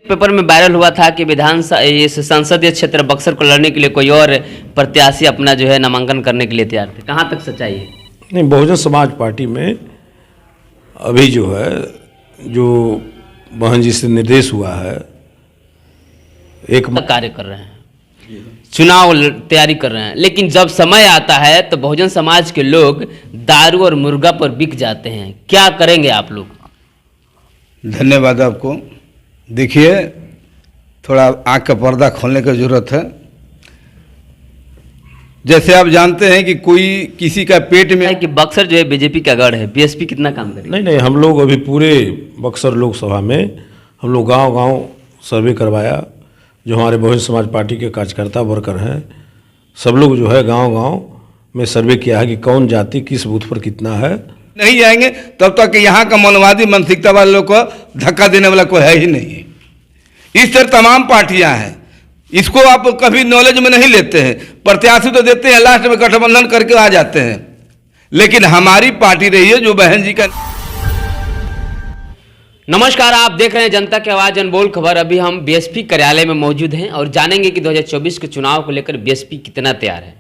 Paper में viral हुआ था कि इस संसदीय क्षेत्र बक्सर को लड़ने के लिए कोई और प्रत्याशी अपना जो है नामांकन करने के लिए तैयार थे। कहाँ तक सच्चाई है? नहीं, बहुजन समाज पार्टी में अभी जो है, जो बहन जी से निर्देश हुआ है, एक कार्य कर रहे हैं, चुनाव तैयारी कर रहे हैं, लेकिन जब समय आता है तो बहुजन समाज के लोग दारू और मुर्गा पर बिक जाते हैं। क्या करेंगे आप लोग? धन्यवाद आपको। देखिए, थोड़ा आँख का पर्दा खोलने की ज़रूरत है। जैसे आप जानते हैं कि कोई किसी का पेट में है कि बक्सर जो है बीजेपी का गढ़ है, बीएसपी कितना काम करेगी? नहीं, हम लोग अभी पूरे बक्सर लोकसभा में हम लोग गांव-गांव सर्वे करवाया। जो हमारे बहुजन समाज पार्टी के कार्यकर्ता वर्कर हैं, सब लोग जो है गांव-गांव में सर्वे किया है कि कौन जाति किस बूथ पर कितना है। नहीं जाएंगे तब तक कि यहाँ का मनवादी मानसिकता वाले लोग को धक्का देने वाला कोई है ही नहीं। इस तरह तमाम पार्टियां हैं, इसको आप कभी नॉलेज में नहीं लेते हैं। प्रत्याशी तो देते हैं, लास्ट में गठबंधन करके आ जाते हैं। लेकिन हमारी पार्टी रही है जो बहन जी का। नमस्कार, आप देख रहे हैं जनता की आवाज़ अनमोल खबर। अभी हम बीएसपी कार्यालय में मौजूद हैं और जानेंगे कि 2024 के चुनाव को लेकर बीएसपी कितना तैयार है।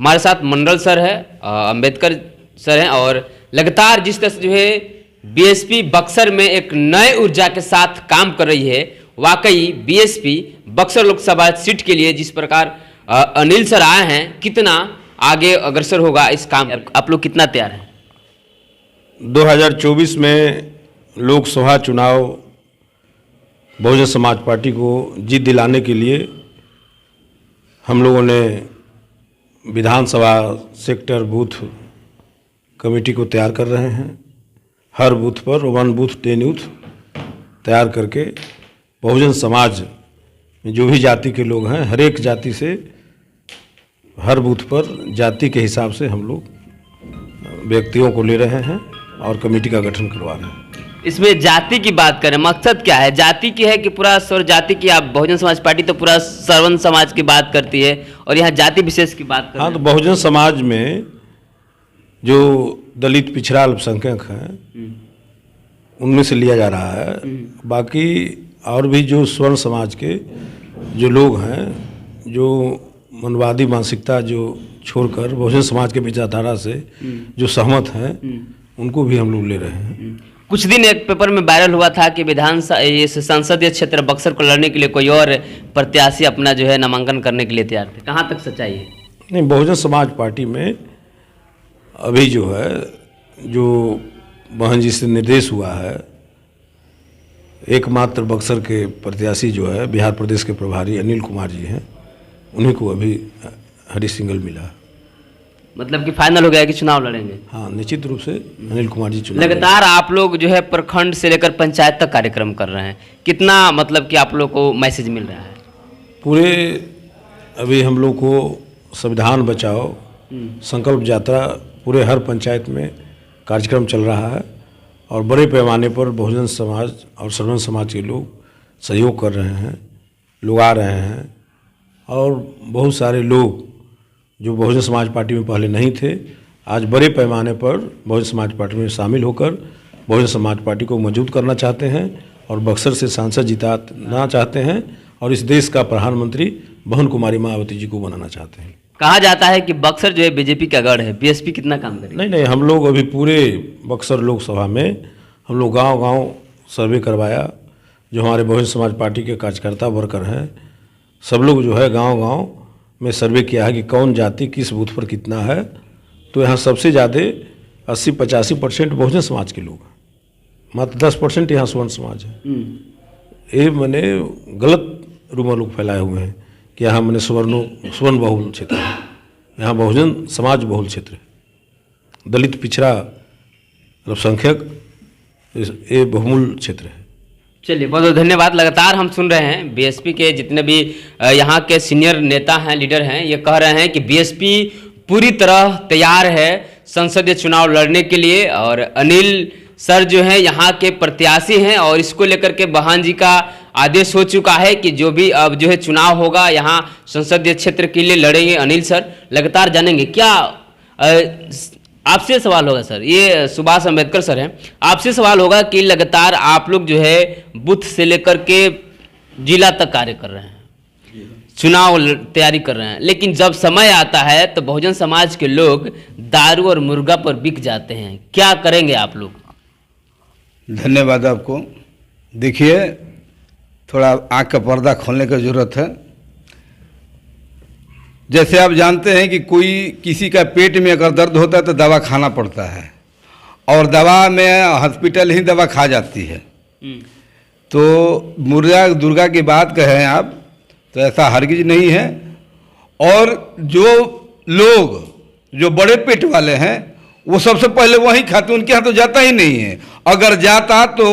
हमारे साथ मंडल सर है, अंबेडकर सर हैं, और लगातार जिस तरह से जो है बीएसपी बक्सर में एक नए ऊर्जा के साथ काम कर रही है, वाकई बीएसपी बक्सर लोकसभा सीट के लिए जिस प्रकार अनिल सर आए हैं, कितना आगे अग्रसर होगा इस काम? आप लोग कितना तैयार हैं? 2024 में लोकसभा चुनाव बहुजन समाज पार्टी को जीत दिलाने के लिए हम लोगों ने विधानसभा सेक्टर बूथ कमेटी को तैयार कर रहे हैं। हर बूथ पर 1 बूथ 10 यूथ तैयार करके बहुजन समाज में जो भी जाति के लोग हैं, हर एक जाति से हर बूथ पर जाति के हिसाब से हम लोग व्यक्तियों को ले रहे हैं और कमेटी का गठन करवा रहे हैं। इसमें जाति की बात करें, मकसद क्या है? जाति की है कि पूरा सर्व जाति की? आप बहुजन समाज पार्टी तो पूरा सर्वन समाज की बात करती है और यहाँ जाति विशेष की बात कर। हाँ, तो बहुजन समाज में जो दलित पिछड़ा अल्पसंख्यक हैं उनमें से लिया जा रहा है। बाकी और भी जो स्वर्ण समाज के जो लोग हैं, जो मनवादी मानसिकता जो छोड़कर बहुजन समाज के विचारधारा से जो सहमत हैं, उनको भी हम लोग ले रहे हैं। कुछ दिन एक पेपर में वायरल हुआ था कि इस संसदीय क्षेत्र बक्सर को लड़ने के लिए कोई और प्रत्याशी अपना जो है नामांकन करने के लिए तैयार थे। कहाँ तक सच्चाई है? नहीं, बहुजन समाज पार्टी में अभी जो है, जो बहन जी से निर्देश हुआ है, एकमात्र बक्सर के प्रत्याशी जो है बिहार प्रदेश के प्रभारी अनिल कुमार जी हैं, उन्हीं को अभी हरी सिग्नल मिला। मतलब कि फाइनल हो गया कि चुनाव लड़ेंगे? हाँ, निश्चित रूप से अनिल कुमार जी चुनाव। लगातार आप लोग जो है प्रखंड से लेकर पंचायत तक कार्यक्रम कर रहे हैं, कितना मतलब कि आप लोग को मैसेज मिल रहा है? पूरे अभी हम लोग को संविधान बचाओ संकल्प यात्रा पूरे हर पंचायत में कार्यक्रम चल रहा है और बड़े पैमाने पर बहुजन समाज और सर्वन समाज के लोग सहयोग कर रहे हैं, लोग आ रहे हैं। और बहुत सारे लोग जो बहुजन समाज पार्टी में पहले नहीं थे, आज बड़े पैमाने पर बहुजन समाज पार्टी में शामिल होकर बहुजन समाज पार्टी को मजबूत करना चाहते हैं और बक्सर से सांसद जिताना चाहते हैं और इस देश का प्रधानमंत्री बहन कुमारी मायावती जी को बनाना चाहते हैं। कहा जाता है कि बक्सर जो है बीजेपी का गढ़ है, बीएसपी कितना काम करेगी? नहीं, हम लोग अभी पूरे बक्सर लोकसभा में हम लोग गांव-गांव सर्वे करवाया। जो हमारे बहुजन समाज पार्टी के कार्यकर्ता वर्कर हैं, सब लोग जो है गांव-गांव में सर्वे किया है कि कौन जाति किस बूथ पर कितना है। तो यहाँ सबसे ज़्यादा 80-85% बहुजन समाज के लोग हैं, मात्र 10% यहाँ स्वर्ण समाज है। ये मैंने गलत रूमर लोग फैलाए हुए हैं कि यहाँ मैंने स्वर्ण बहुल क्षेत्र है, यहाँ बहुजन समाज बहुल क्षेत्र है। दलित पिछड़ा अल्पसंख्यक ये बहुमूल क्षेत्र है। चलिए, बहुत बहुत धन्यवाद। लगातार हम सुन रहे हैं बीएसपी के जितने भी यहाँ के सीनियर नेता हैं, लीडर हैं, ये कह रहे हैं कि बीएसपी पूरी तरह तैयार है संसदीय चुनाव लड़ने के लिए और अनिल सर जो हैं यहाँ के प्रत्याशी हैं और इसको लेकर के बहन जी का आदेश हो चुका है कि जो भी अब जो है चुनाव होगा यहाँ संसदीय क्षेत्र के लिए लड़ेंगे अनिल सर। लगातार जानेंगे क्या आपसे सवाल होगा सर, ये सुभाष अंबेडकर सर हैं, आपसे सवाल होगा कि लगातार आप लोग जो है बूथ से लेकर के जिला तक कार्य कर रहे हैं, चुनाव तैयारी कर रहे हैं, लेकिन जब समय आता है तो बहुजन समाज के लोग दारू और मुर्गा पर बिक जाते हैं। क्या करेंगे आप लोग? धन्यवाद आपको। देखिए, थोड़ा आँख का पर्दा खोलने की ज़रूरत है। जैसे आप जानते हैं कि कोई किसी का पेट में अगर दर्द होता है तो दवा खाना पड़ता है, और दवा में हॉस्पिटल ही दवा खा जाती है। तो मुर्गा दुर्गा की बात कहें आप तो ऐसा हरगिज नहीं है। और जो लोग जो बड़े पेट वाले हैं वो सबसे पहले वही खाते, उनके यहाँ तो जाता ही नहीं है। अगर जाता तो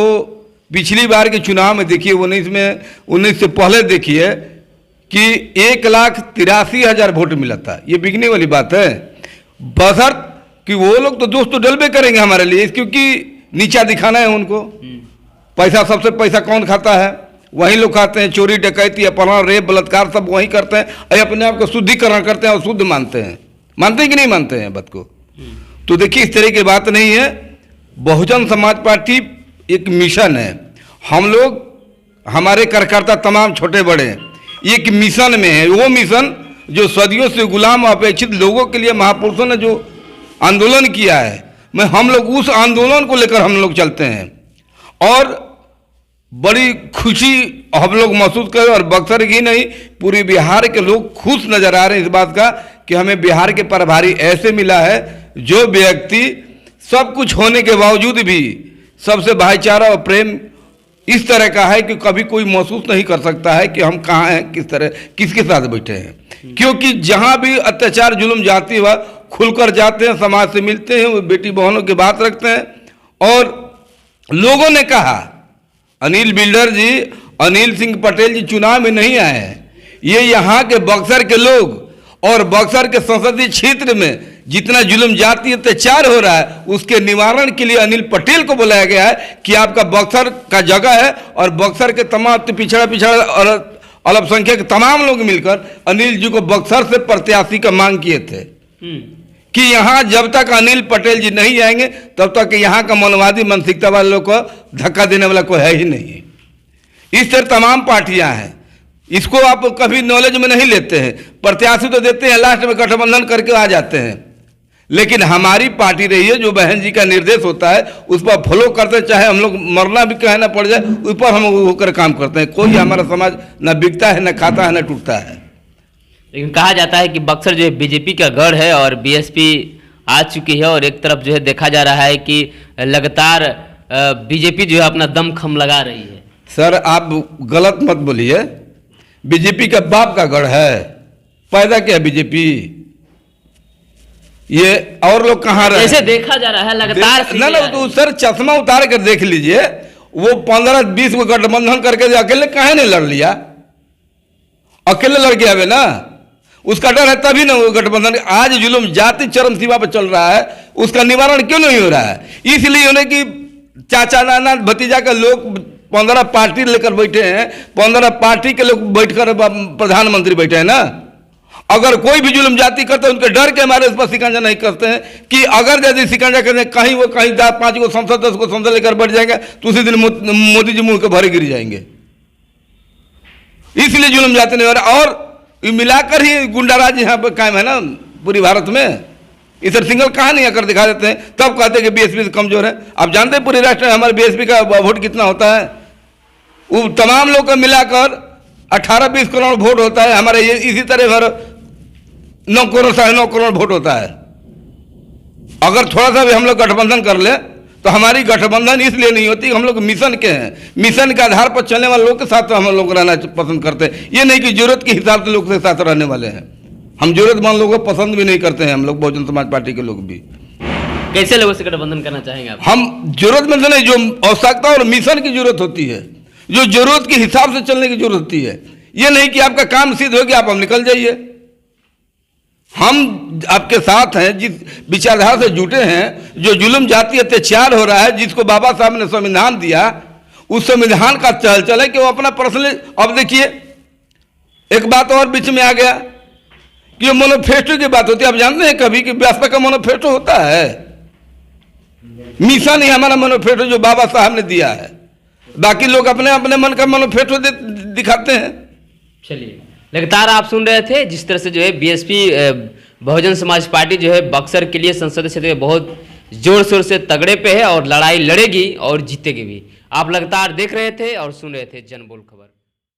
पिछली बार के चुनाव में देखिए 19 से पहले देखिए कि 1,83,000 वोट मिला था। ये बिकने वाली बात है, बशर्त कि वो लोग तो दोस्त तो डलबे करेंगे हमारे लिए, क्योंकि नीचा दिखाना है उनको। पैसा सबसे पैसा कौन खाता है? वही लोग खाते हैं। चोरी डकैती अपहरण रेप बलात्कार सब वही करते हैं, और अपने आप को शुद्धिकरण करते हैं और शुद्ध मानते हैं। मानते हैं कि नहीं मानते हैं बात को? तो देखिए, इस तरह की बात नहीं है। बहुजन समाज पार्टी एक मिशन है। हम लोग, हमारे कार्यकर्ता तमाम छोटे बड़े एक मिशन में है। वो मिशन जो सदियों से गुलाम अपेक्षित लोगों के लिए महापुरुषों ने जो आंदोलन किया है, हम लोग उस आंदोलन को लेकर हम लोग चलते हैं। और बड़ी खुशी हम लोग महसूस करें, और बक्सर ही नहीं पूरे बिहार के लोग खुश नजर आ रहे हैं इस बात का कि हमें बिहार के प्रभारी ऐसे मिला है जो व्यक्ति सब कुछ होने के बावजूद भी सबसे भाईचारा और प्रेम इस तरह का है कि कभी कोई महसूस नहीं कर सकता है कि हम कहाँ हैं, किस तरह किसके साथ बैठे हैं। क्योंकि जहाँ भी अत्याचार जुल्म जाती हुआ खुलकर जाते हैं, समाज से मिलते हैं, वो बेटी बहनों की बात रखते हैं। और लोगों ने कहा अनिल बिल्डर जी, अनिल सिंह पटेल जी चुनाव में नहीं आए हैं, ये यहाँ के बक्सर के लोग और बक्सर के संसदीय क्षेत्र में जितना जुल्म जाति अत्याचार हो रहा है उसके निवारण के लिए अनिल पटेल को बुलाया गया है कि आपका बक्सर का जगह है। और बक्सर के तमाम पिछड़ा और अल्पसंख्यक तमाम लोग मिलकर अनिल जी को बक्सर से प्रत्याशी का मांग किए थे कि यहाँ जब तक अनिल पटेल जी नहीं आएंगे तब तक यहाँ का मनवादी मानसिकता वाले लोग को धक्का देने वाला कोई है ही नहीं। इस तरह तमाम पार्टियां हैं, इसको आप कभी नॉलेज में नहीं लेते हैं। प्रत्याशी तो देते हैं, लास्ट में गठबंधन करके आ जाते हैं। लेकिन हमारी पार्टी रही है, जो बहन जी का निर्देश होता है उस पर फॉलो करते, चाहे हम लोग मरना भी कहना पड़ जाए उस पर हम होकर काम करते हैं। कोई हमारा समाज न बिकता है, न खाता है, न टूटता है। लेकिन कहा जाता है कि बक्सर जो है बीजेपी का गढ़ है और बीएसपी आ चुकी है, और एक तरफ जो है देखा जा रहा है कि लगातार बीजेपी जो है अपना दमखम लगा रही है। सर, आप गलत मत बोलिए। बीजेपी का बाप का गढ़ है, पैदा किया बीजेपी। ये और लोग कहाँ रहे? ऐसे देखा जा रहा है लगातार। ना तो सर चश्मा उतार कर देख लीजिए, वो 15-20 को गठबंधन करके अकेले काहे नहीं लड़ लिया? अकेले लड़ गया वे ना, उसका डर है तभी ना वो गठबंधन। आज जुल्म जाति चरम सीमा पर चल रहा है, उसका निवारण क्यों नहीं हो रहा है? इसलिए उन्हें कि चाचा नाना भतीजा के लोग 15 पार्टी लेकर बैठे हैं, 15 पार्टी के लोग बैठकर प्रधानमंत्री बैठे हैं ना। अगर कोई भी जुल्म जाति करते हैं उनके डर के हमारे उस पर शिकंजा नहीं करते हैं कि अगर यदि शिकंजा करते कहीं वो कहीं 5 को संसद 10 को संसद लेकर बैठ जाएंगे तो उसी दिन मोदी जी मुंह के भरे गिर जाएंगे। इसलिए जुल्म जाति नहीं हो रहा। और मिलाकर ही गुंडाराज यहाँ पर कायम है ना पूरी भारत में। इधर सिंगल कहानी आकर दिखा देते हैं, तब कहते हैं कि बीएसपी से कमजोर है। आप जानते हैं पूरे राष्ट्र में हमारे बीएसपी का वोट कितना होता है? वो तमाम लोग का मिलाकर 18-20 करोड़ वोट होता है। हमारे ये इसी तरह 9 करोड़ 9.5 करोड़ वोट होता है। अगर थोड़ा सा भी हम लोग गठबंधन कर ले तो हमारी गठबंधन इसलिए नहीं होती, हम लोग मिशन के हैं। मिशन के आधार पर चलने वाले लोग के साथ तो हम लोग रहना पसंद करते हैं। ये नहीं कि जरूरत के हिसाब से लोग के साथ रहने वाले हैं। हम जरूरतमंद लोगों को पसंद भी नहीं करते हैं। हम लोग बहुजन समाज पार्टी के लोग भी। कैसे लोगों से गठबंधन करना चाहेंगे आप? हम जरूरतमंद नहीं, जो आवश्यकता और मिशन की जरूरत होती है, जो जरूरत के हिसाब से चलने की जरूरत होती है। ये नहीं कि आपका काम सिद्ध हो गया आप निकल जाइए। हम आपके साथ हैं, जिस विचारधारा से जुटे हैं, जो जुल्म जाति अत्याचार हो रहा है, जिसको बाबा साहब ने संविधान दिया, उस संविधान का चल है कि वो अपना पर्सनली। अब देखिए एक बात और बीच में आ गया कि मोनोफेस्टो की बात होती है। आप जानते हैं कभी कि भाजपा का मोनोफेस्टो होता है? मिशन ही हमारा मोनोफेस्टो जो बाबा साहब ने दिया है। बाकी लोग अपने अपने मन का मोनोफेस्टो दिखाते हैं। चलिए, लगातार आप सुन रहे थे जिस तरह से जो है बीएसपी बहुजन समाज पार्टी जो है बक्सर के लिए संसदीय क्षेत्र में बहुत जोर शोर से तगड़े पे है और लड़ाई लड़ेगी और जीतेगी भी। आप लगातार देख रहे थे और सुन रहे थे जनबोल खबर।